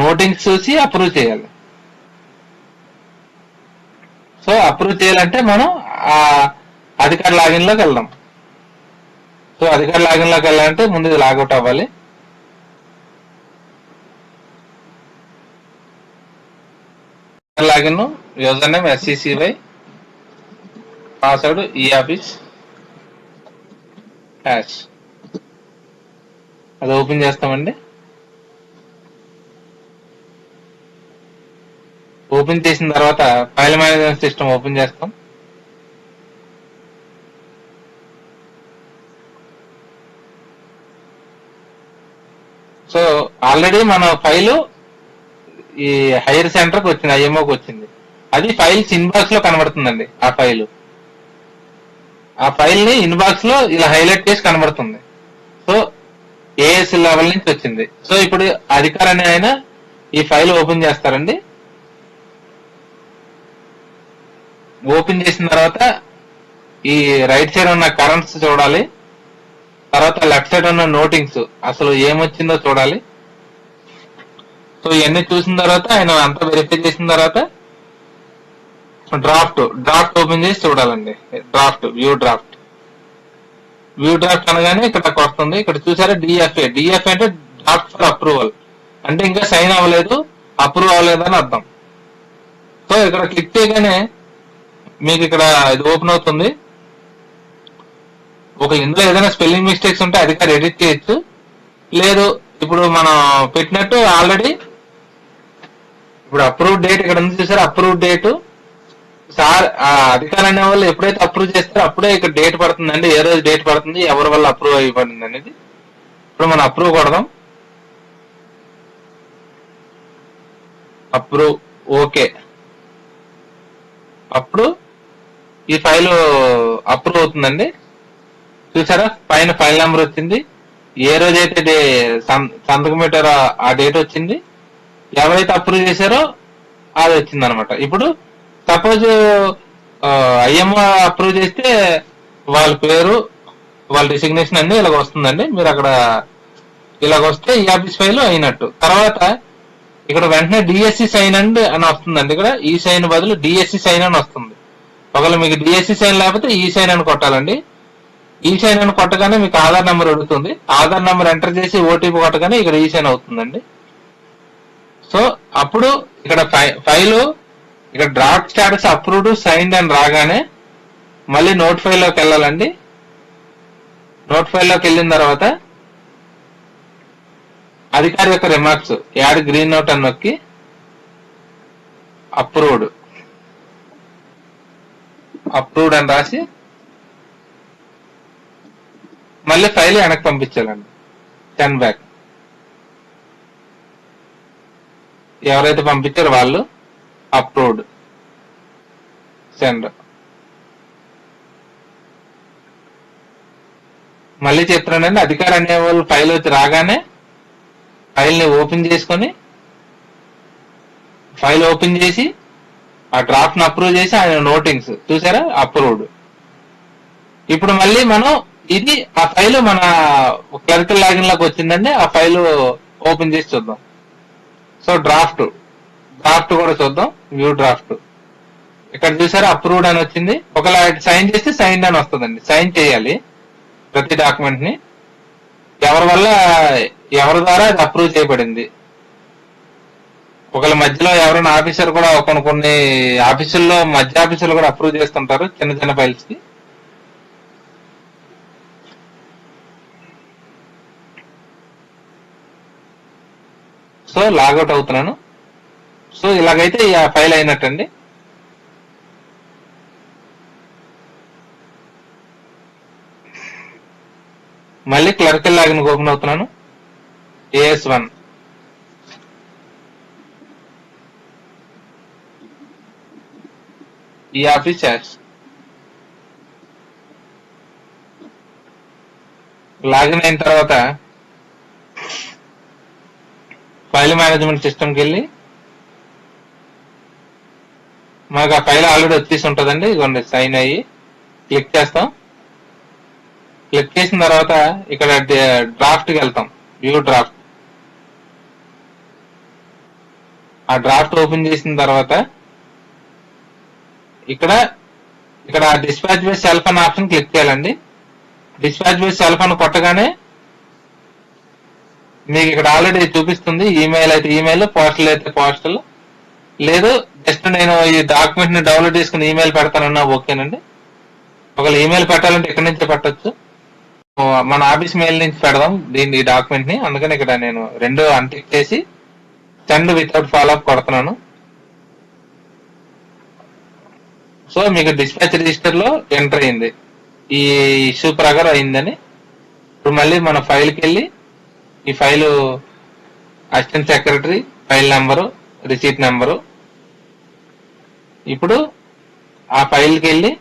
[SPEAKER 1] నోటింగ్స్ చూసి అప్రూవ్ చేయాలి. సో అప్రూవ్ చేయాలంటే మనం ఆ అధికారి లాగిన్ లోకి వెళ్దాం. సో అధికారి లాగిన్ లోకి వెళ్ళాలంటే ముందు ఇది లాగౌట్ అవ్వాలి. Login user name SECY, password eAffice hash. అది ఓపెన్ చేస్తామండి. ఓపెన్ చేసిన తర్వాత ఫైల్ మేనేజ్మెంట్ సిస్టమ్ ఓపెన్ చేస్తాం. సో ఆల్రెడీ మన ఫైల్ ఈ హైర్ సెంటర్కి వచ్చింది, IMOకి వచ్చింది. అది ఫైల్స్ ఇన్బాక్స్ లో కనబడుతుందండి. ఆ ఫైల్ ని ఇన్బాక్స్ లో ఇలా హైలైట్ చేసి కనబడుతుంది. సో AS లెవెల్ నుంచి వచ్చింది. సో ఇప్పుడు అధికారి అనే ఆయన ఈ ఫైల్ ఓపెన్ చేస్తారండి. ఓపెన్ చేసిన తర్వాత ఈ రైట్ సైడ్ ఉన్న కరెంట్స్ చూడాలి. తర్వాత లెఫ్ట్ సైడ్ ఉన్న నోటింగ్స్ అసలు ఏమొచ్చిందో చూడాలి. సో ఇవన్నీ చూసిన తర్వాత ఆయన అంతా వెరిఫై చేసిన తర్వాత డ్రాఫ్ట్ ఓపెన్ చేసి చూడాలండి. వ్యూ డ్రాఫ్ట్ అనగానే ఇక్కడ వస్తుంది. ఇక్కడ చూసారా DFA అంటే డ్రాఫ్ట్ ఫర్ అప్రూవల్, అంటే ఇంకా సైన్ అవ్వలేదు, అప్రూవ్ అవ్వలేదు అని అర్థం. సో ఇక్కడ క్లిక్ చేయగానే మీకు ఇక్కడ ఇది ఓపెన్ అవుతుంది. ఇందులో ఏదైనా స్పెల్లింగ్ మిస్టేక్స్ ఉంటే అధికారి ఎడిట్ చేయొచ్చు. లేదు ఇప్పుడు మనం పెట్టినట్టు ఆల్రెడీ ఇప్పుడు అప్రూవ్ డేట్ ఇక్కడ ఉంది చూసారా, అప్రూవ్ డేట్ సార్ అధికారి అనే వాళ్ళు ఎప్పుడైతే అప్రూవ్ చేస్తారో అప్పుడే ఇక్కడ డేట్ పడుతుందండి. ఏ రోజు డేట్ పడుతుంది, ఎవరి వల్ల అప్రూవ్ అయిపోయింది అనేది. ఇప్పుడు మనం అప్రూవ్ కొడదాం. Approve okay. అప్పుడు ఈ ఫైల్ అప్రూవ్ అవుతుందండి. చూసారా పైన ఫైల్ నెంబర్ వచ్చింది, ఏ రోజైతే సంతకం పెట్టారో ఆ డేట్ వచ్చింది, ఎవరైతే అప్రూవ్ చేశారో అది వచ్చింది అనమాట. ఇప్పుడు సపోజ్ IMO అప్రూవ్ చేస్తే వాళ్ళ పేరు, వాళ్ళ డిసిగ్నేషన్ అన్ని ఇలాగ వస్తుందండి. మీరు అక్కడ ఇలాగ వస్తే eAffice ఫైల్ అయినట్టు. తర్వాత ఇక్కడ వెంటనే DSC సైన్ అని వస్తుందండి. ఇక్కడ ఈ సైన్ బదులు DSC సైన్ అని వస్తుంది. ఒకవేళ మీకు DSC సైన్ లేకపోతే ఈ సైన్ అని కొట్టాలండి. ఈ సైన్ అని కొట్టగానే మీకు ఆధార్ నెంబర్ అడుగుతుంది. ఆధార్ నెంబర్ ఎంటర్ చేసి OTP కొట్టగానే ఇక్కడ ఈ సైన్ అవుతుందండి. సో అప్పుడు ఇక్కడ ఫైలు ఇక్కడ డ్రాఫ్ట్ స్టేటస్ అప్రూవ్డ్ సైన్డ్ అని రాగానే మళ్ళీ నోట్ ఫైల్లోకి వెళ్ళాలండి. నోట్ ఫైల్లోకి వెళ్ళిన తర్వాత అధికారి యొక్క రిమార్క్స్ యాడ్ గ్రీన్ నోట్ అని నొక్కి అప్రూవ్డ్ అని రాసి మళ్ళీ ఫైల్ వెనక్కి పంపించాలండి. 10 బ్యాక్. ఎవరైతే పంపించారో వాళ్ళు అప్రూవ్డ్ సెండ్. మళ్ళీ చెప్తున్నానండి, అధికారి అనే వాళ్ళు ఫైల్ వచ్చి రాగానే ఫైల్ ని ఓపెన్ చేసుకొని ఫైల్ ఓపెన్ చేసి ఆ డ్రాఫ్ట్ ను అప్రూవ్ చేసి ఆయన నోటింగ్స్ చూసారా అప్రూవ్డ్. ఇప్పుడు మళ్ళీ మనం ఇది ఆ ఫైల్ మన క్లరికల్ లాగిన్ లోకి వచ్చిందండి. ఆ ఫైల్ ఓపెన్ చేసి చూద్దాం. సో డ్రాఫ్ట్ కూడా చూద్దాం. వ్యూ డ్రాఫ్ట్ ఇక్కడ చూసారా అప్రూవ్డ్ అని వచ్చింది. ఒకవేళ సైన్ చేస్తే సైన్ అని వస్తుందండి. సైన్ చేయాలి ప్రతి డాక్యుమెంట్ ని. ఎవరి ద్వారా అది అప్రూవ్ చేయబడింది. ఒకవేళ మధ్యలో ఎవరైనా ఆఫీసర్ కూడా కొన్ని ఆఫీసుల్లో మధ్య ఆఫీసర్లు కూడా అప్రూవ్ చేస్తుంటారు చిన్న చిన్న ఫైల్స్ కి. సో లాగౌట్ అవుతున్నాను. సో ఇలాగైతే ఈ ఫైల్ అయినట్టండి. మళ్ళీ క్లరికల్ లాగిన్ ఓపెన్ అవుతున్నాను. AS1 ఈ ఆఫీస్ యాష్ లాగిన్ అయిన తర్వాత ఫైల్ మేనేజ్మెంట్ సిస్టమ్కి వెళ్ళి మనకు ఆ ఫైల్ ఆల్రెడీ వచ్చేసి ఉంటుందండి. ఇదిగోండి సైన్ అయ్యి క్లిక్ చేస్తాం. క్లిక్ చేసిన తర్వాత ఇక్కడ డ్రాఫ్ట్కి వెళ్తాం. View draft. ఆ డ్రాఫ్ట్ ఓపెన్ చేసిన తర్వాత ఇక్కడ డిస్పాచ్ బై సెల్ఫ్ అనే ఆప్షన్ క్లిక్ చేయాలండి. డిస్పాచ్ బై సెల్ఫ్ అని కొట్టగానే మీకు ఇక్కడ ఆల్రెడీ చూపిస్తుంది. ఈమెయిల్ అయితే ఈమెయిల్, పోస్టల్ అయితే పోస్టల్. లేదు జస్ట్ నేను ఈ డాక్యుమెంట్ ని డౌన్లోడ్ చేసుకుని ఈమెయిల్ పెడతానన్నా ఓకేనండి. ఒకవేళ ఈమెయిల్ పెట్టాలంటే ఎక్కడి నుంచే పెట్టచ్చు. మన ఆఫీస్ మెయిల్ నుంచి పెడదాం ఈ డాక్యుమెంట్ ని. అందుకని ఇక్కడ నేను 2 అన్టిక్ చేసి సెండ్ వితౌట్ ఫాలో అప్ కొడుతున్నాను. సో మీకు డిస్పాచ్ రిజిస్టర్ లో ఎంటర్ అయింది, ఈ ఇష్యూ ప్రకారం అయిందని. ఇప్పుడు మళ్ళీ మన ఫైల్కి వెళ్ళి ఈ file assistant secretary file number, receipt number. ఇప్పుడు ఆ ఫైల్కి వెళ్ళి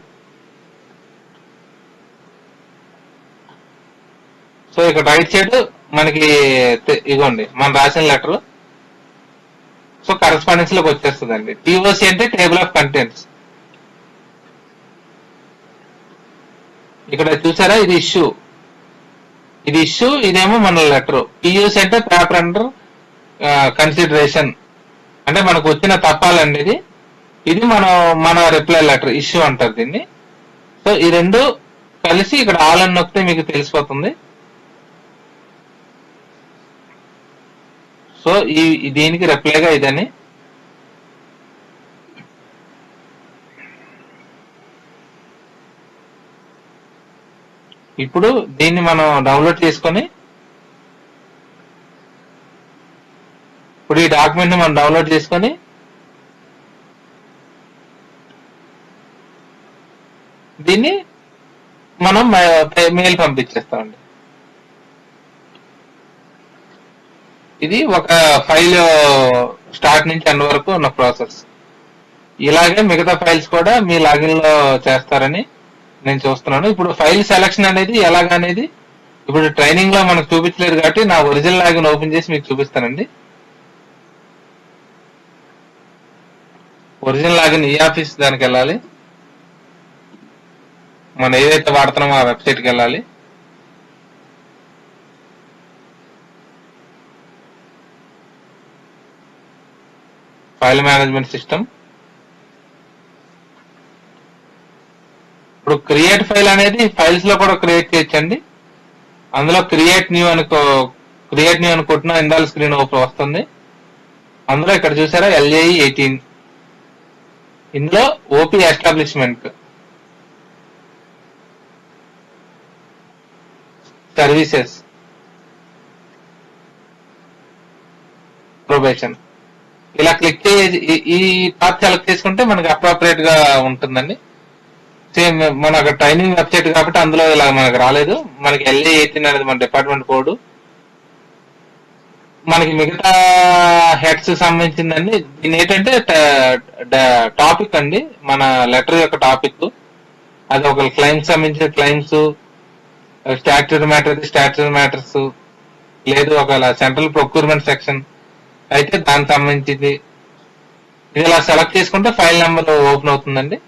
[SPEAKER 1] సో ఇక్కడ రైట్ సైడ్ మనకి ఇగోండి మన రాసిన లెటర్. సో కరెస్పాండెన్స్ లోకి వచ్చేస్తుందండి. TOC అంటే టేబుల్ ఆఫ్ కంటెంట్స్. ఇక్కడ చూసారా ఇది ఇష్యూ, ఇదేమో మన లెటర్. POC అంటే పేపర్ అండర్ కన్సిడరేషన్, అంటే మనకు వచ్చిన తప్పాలండి ఇది. ఇది మన రిప్లై లెటర్ ఇష్యూ అంటారు దీన్ని. సో ఈ 2 కలిసి ఇక్కడ ఆల్ అని నొక్కితే మీకు తెలిసిపోతుంది. సో దీనికి రిప్లైగా ఇదని. ఇప్పుడు దీన్ని మనం డౌన్లోడ్ చేసుకొని ఇప్పుడు ఈ డాక్యుమెంట్ ని మనం డౌన్లోడ్ చేసుకొని దీన్ని మనం మెయిల్ పంపించేస్తామండి. ఇది ఒక ఫైల్ స్టార్ట్ నుంచి ఎండ్ వరకు ఉన్న ప్రాసెస్. ఇలాగే మిగతా ఫైల్స్ కూడా మీ లాగిన్ లో చేస్తారని నేను చూస్తున్నాను. ఇప్పుడు ఫైల్ సెలక్షన్ అనేది ఎలాగనేది ఇప్పుడు ట్రైనింగ్ లో మనకు చూపించలేదు కాబట్టి నా ఒరిజినల్ లాగిన్ ఓపెన్ చేసి మీకు చూపిస్తానండి. ఒరిజినల్ లాగిన్ ఈ ఆఫీస్ దానికి వెళ్ళాలి. మనం ఏదైతే వాడుతున్నామో ఆ వెబ్సైట్కి వెళ్ళాలి. File management system. ఇప్పుడు క్రియేట్ ఫైల్ అనేది ఫైల్స్ లో కూడా క్రియేట్ చేయొచ్చండి. అందులో క్రియేట్ న్యూ అని కొట్టినా ఇందాల స్క్రీన్ ఓపెన్ వస్తుంది. అందులో ఇక్కడ చూసారా LAE 18, ఇందులో ఓపీ ఎస్టాబ్లిష్మెంట్ సర్వీసెస్ ప్రొబేషన్ ఇలా క్లిక్ చేసి ఈ టాప్ సెలెక్ట్ చేసుకుంటే మనకి అప్రోప్రియేట్ గా ఉంటుందండి. సేమ్ మన ట్రైనింగ్ వెబ్సైట్ కాబట్టి అందులో ఇలా మనకు రాలేదు. మనకి LAE 18 అనేది మన డిపార్ట్మెంట్ కోడ్. మనకి మిగతా హెడ్స్ సంబంధించిందండి. దీని ఏంటంటే టాపిక్ అండి, మన లెటర్ యొక్క టాపిక్. అది ఒక క్లైమ్స్ సంబంధించిన క్లైమ్స్, స్టాట్యూటరీ మ్యాటర్స్, లేదు ఒకవేళ సెంట్రల్ ప్రొక్యూర్మెంట్ సెక్షన్ అయితే దానికి సంబంధించింది. ఇది ఇలా సెలెక్ట్ చేసుకుంటే ఫైల్ నెంబర్ ఓపెన్ అవుతుందండి.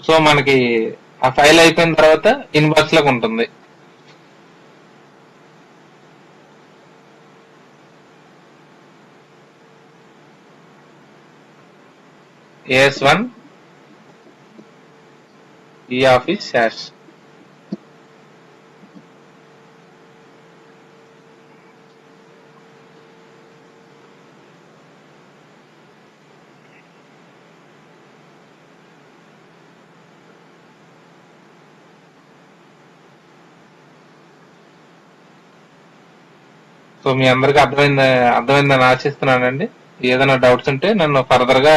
[SPEAKER 1] సో మనకి ఆ ఫైల్ అయిపోయిన తర్వాత ఇన్బాక్స్ లోకి ఉంటుంది. AS1 e-office #. సో మీ అందరికి అర్థమైందని ఆశిస్తున్నానండి. ఏదైనా డౌట్స్ ఉంటే నన్ను ఫర్దర్ గా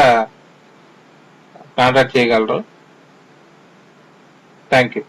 [SPEAKER 1] కాంటాక్ట్ చేయగలరు. Thank you.